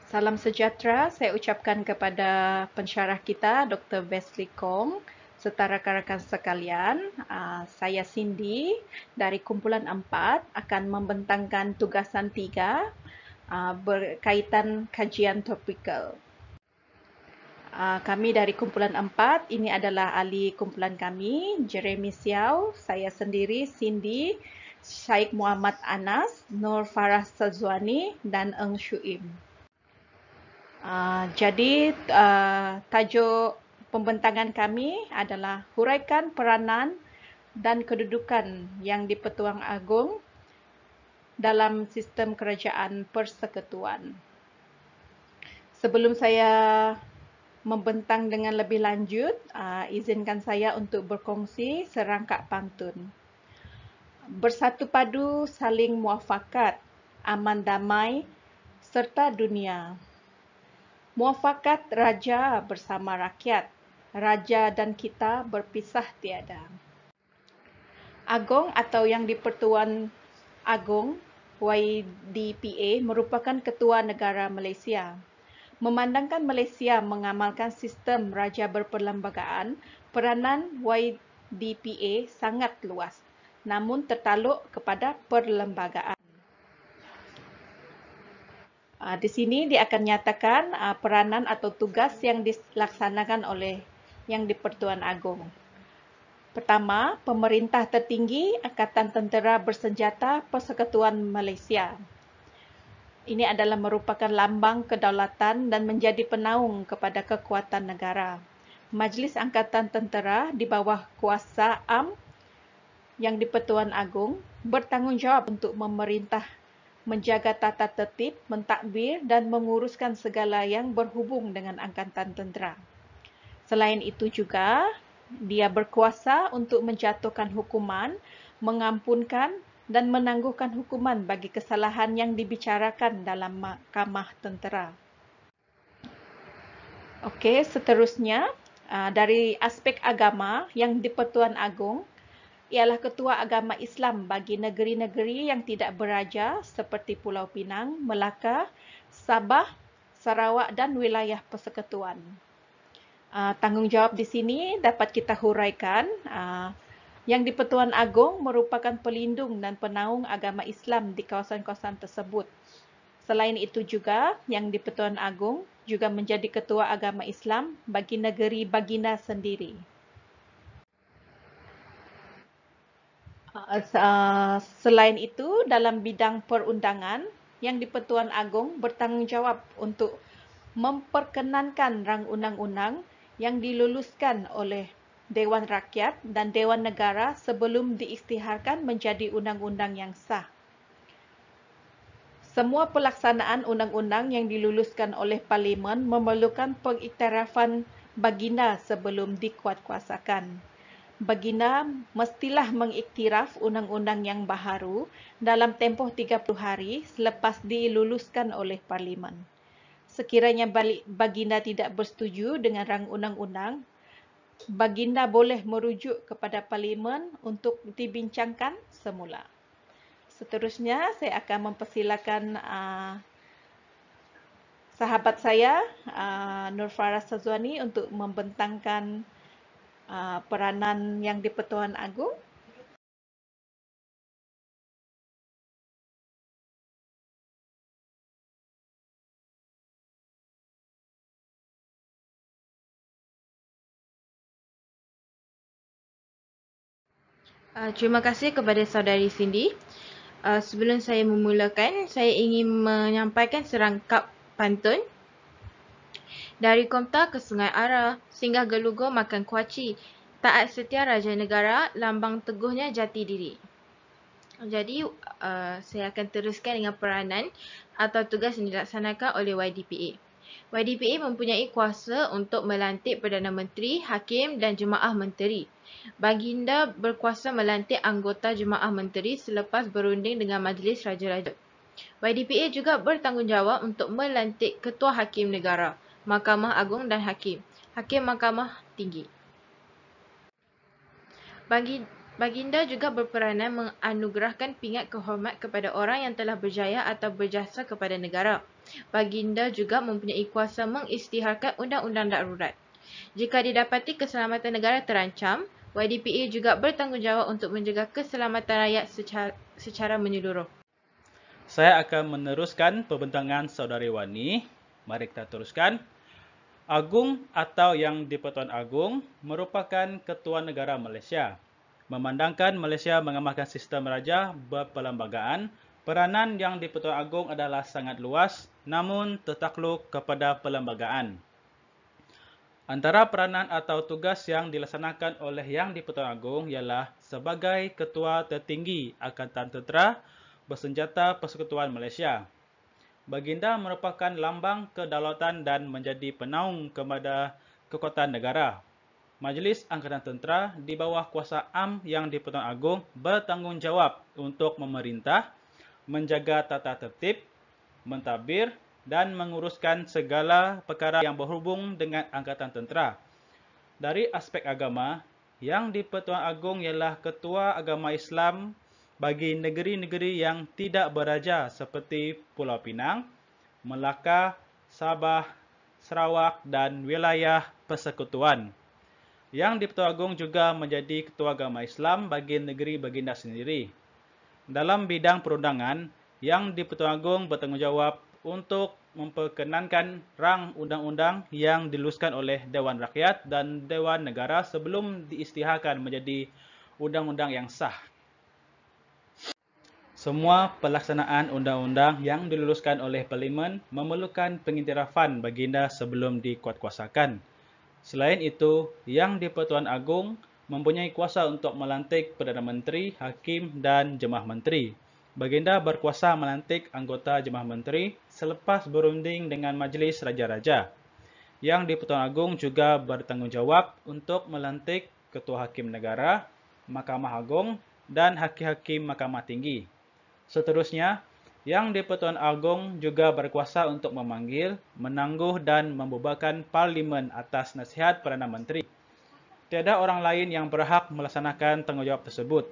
Salam sejahtera saya ucapkan kepada pensyarah kita Dr. Wesley Kong serta rakan-rakan sekalian. Saya Cindy dari kumpulan 4 akan membentangkan tugasan 3 berkaitan kajian topikal. Kami dari kumpulan 4, ini adalah ahli kumpulan kami, Jeremy Siau, saya sendiri Cindy, Syed Muhammad Anas, Nur Farah Sazwani dan Eng Shuim. Jadi tajuk pembentangan kami adalah huraikan peranan dan kedudukan yang di-Pertuan Agong dalam sistem kerajaan persekutuan. Sebelum saya membentang dengan lebih lanjut, izinkan saya untuk berkongsi serangkap pantun. Bersatu padu, saling muafakat, aman damai serta dunia. Muafakat raja bersama rakyat, raja dan kita berpisah tiada. Agong atau yang di-Pertuan Agong YDPA merupakan ketua negara Malaysia. Memandangkan Malaysia mengamalkan sistem raja berperlembagaan, peranan YDPA sangat luas, namun tertaluk kepada perlembagaan. Di sini dia akan nyatakan peranan atau tugas yang dilaksanakan oleh yang di-Pertuan Agong. Pertama, pemerintah tertinggi Angkatan Tentera Bersenjata Persekutuan Malaysia. Ini adalah merupakan lambang kedaulatan dan menjadi penaung kepada kekuatan negara. Majlis Angkatan Tentera di bawah kuasa Am yang di-Pertuan Agong bertanggungjawab untuk memerintah, menjaga tata tertib, mentadbir dan menguruskan segala yang berhubung dengan Angkatan Tentera. Selain itu juga, dia berkuasa untuk menjatuhkan hukuman, mengampunkan dan menangguhkan hukuman bagi kesalahan yang dibicarakan dalam Mahkamah Tentera. Okey, seterusnya dari aspek agama yang di-Pertuan Agong ialah Ketua Agama Islam bagi negeri-negeri yang tidak beraja seperti Pulau Pinang, Melaka, Sabah, Sarawak dan wilayah persekutuan. Tanggungjawab di sini dapat kita huraikan. Yang di-Pertuan Agong merupakan pelindung dan penaung agama Islam di kawasan-kawasan tersebut. Selain itu juga, yang di-Pertuan Agong juga menjadi Ketua Agama Islam bagi negeri baginda sendiri. Selain itu, dalam bidang perundangan, yang di-Pertuan Agong bertanggungjawab untuk memperkenankan rang undang-undang yang diluluskan oleh Dewan Rakyat dan Dewan Negara sebelum diisytiharkan menjadi undang-undang yang sah. Semua pelaksanaan undang-undang yang diluluskan oleh Parlimen memerlukan pengiktirafan baginda sebelum dikuatkuasakan. Baginda mestilah mengiktiraf undang-undang yang baharu dalam tempoh 30 hari selepas diluluskan oleh Parlimen. Sekiranya baginda tidak bersetuju dengan rang undang-undang, baginda boleh merujuk kepada Parlimen untuk dibincangkan semula. Seterusnya, saya akan mempersilakan sahabat saya, Nur Farah Sazwani, untuk membentangkan peranan yang di-Pertuan Agong. Terima kasih kepada saudari Cindy. Sebelum saya memulakan, saya ingin menyampaikan serangkap pantun. Dari Komta ke Sungai Ara, singgah gelugur makan kuaci. Taat setia Raja Negara, lambang teguhnya jati diri. Jadi, saya akan teruskan dengan peranan atau tugas yang dilaksanakan oleh YDPA. YDPA mempunyai kuasa untuk melantik Perdana Menteri, Hakim dan Jemaah Menteri. Baginda berkuasa melantik anggota Jemaah Menteri selepas berunding dengan Majlis Raja-Raja. YDPA juga bertanggungjawab untuk melantik Ketua Hakim Negara, Mahkamah Agung dan Hakim Mahkamah Tinggi. Baginda juga berperanan menganugerahkan pingat kehormat kepada orang yang telah berjaya atau berjasa kepada negara. Baginda juga mempunyai kuasa mengisytiharkan undang-undang darurat. Jika didapati keselamatan negara terancam, YDPA juga bertanggungjawab untuk menjaga keselamatan rakyat secara menyeluruh. Saya akan meneruskan pembentangan Saudari Wani. Mari kita teruskan. Agung atau Yang di-Pertuan Agong merupakan Ketua Negara Malaysia. Memandangkan Malaysia mengamalkan sistem raja berperlembagaan, peranan Yang di-Pertuan Agong adalah sangat luas namun tertakluk kepada perlembagaan. Antara peranan atau tugas yang dilaksanakan oleh Yang di-Pertuan Agong ialah sebagai Ketua Tertinggi Angkatan Tentera Bersenjata Persekutuan Malaysia. Baginda merupakan lambang kedaulatan dan menjadi penaung kepada kekuatan negara. Majlis Angkatan Tentera di bawah kuasa am Yang di-Pertuan Agong bertanggungjawab untuk memerintah, menjaga tata tertib, mentadbir dan menguruskan segala perkara yang berhubung dengan Angkatan Tentera. Dari aspek agama, Yang di-Pertuan Agong ialah Ketua Agama Islam bagi negeri-negeri yang tidak beraja seperti Pulau Pinang, Melaka, Sabah, Sarawak dan wilayah persekutuan. Yang di-Pertuan Agong juga menjadi Ketua Agama Islam bagi negeri Baginda sendiri. Dalam bidang perundangan, Yang di-Pertuan Agong bertanggungjawab untuk memperkenankan rang undang-undang yang diluluskan oleh Dewan Rakyat dan Dewan Negara sebelum diisytiharkan menjadi undang-undang yang sah. Semua pelaksanaan undang-undang yang diluluskan oleh Parlimen memerlukan pengiktirafan Baginda sebelum dikuatkuasakan. Selain itu, Yang di-Pertuan Agong mempunyai kuasa untuk melantik Perdana Menteri, Hakim dan Jemaah Menteri. Baginda berkuasa melantik anggota Jemaah Menteri selepas berunding dengan Majlis Raja-Raja. Yang di-Pertuan Agong juga bertanggungjawab untuk melantik Ketua Hakim Negara, Mahkamah Agung dan Hakim-Hakim Mahkamah Tinggi. Seterusnya, Yang di-Pertuan Agong juga berkuasa untuk memanggil, menangguh dan membubarkan Parlimen atas nasihat Perdana Menteri. Tiada orang lain yang berhak melaksanakan tanggungjawab tersebut.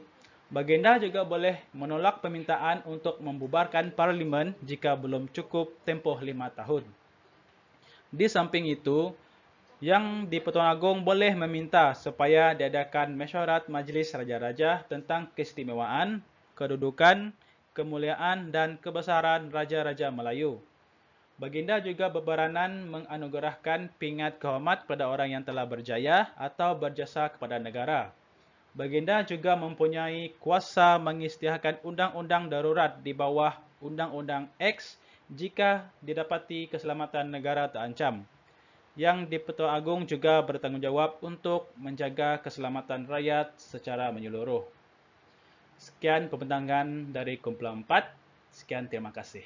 Baginda juga boleh menolak permintaan untuk membubarkan Parlimen jika belum cukup tempoh 5 tahun. Di samping itu, Yang di-Pertuan Agong boleh meminta supaya diadakan mesyuarat Majlis Raja-Raja tentang keistimewaan, kedudukan, kemuliaan dan kebesaran Raja-Raja Melayu. Baginda juga berperanan menganugerahkan pingat kehormat kepada orang yang telah berjaya atau berjasa kepada negara. Baginda juga mempunyai kuasa mengisytiharkan undang-undang darurat di bawah Undang-Undang X jika didapati keselamatan negara terancam. Yang di-Pertuan Agong juga bertanggungjawab untuk menjaga keselamatan rakyat secara menyeluruh. Sekian pembentangan dari kumpulan 4. Sekian, terima kasih.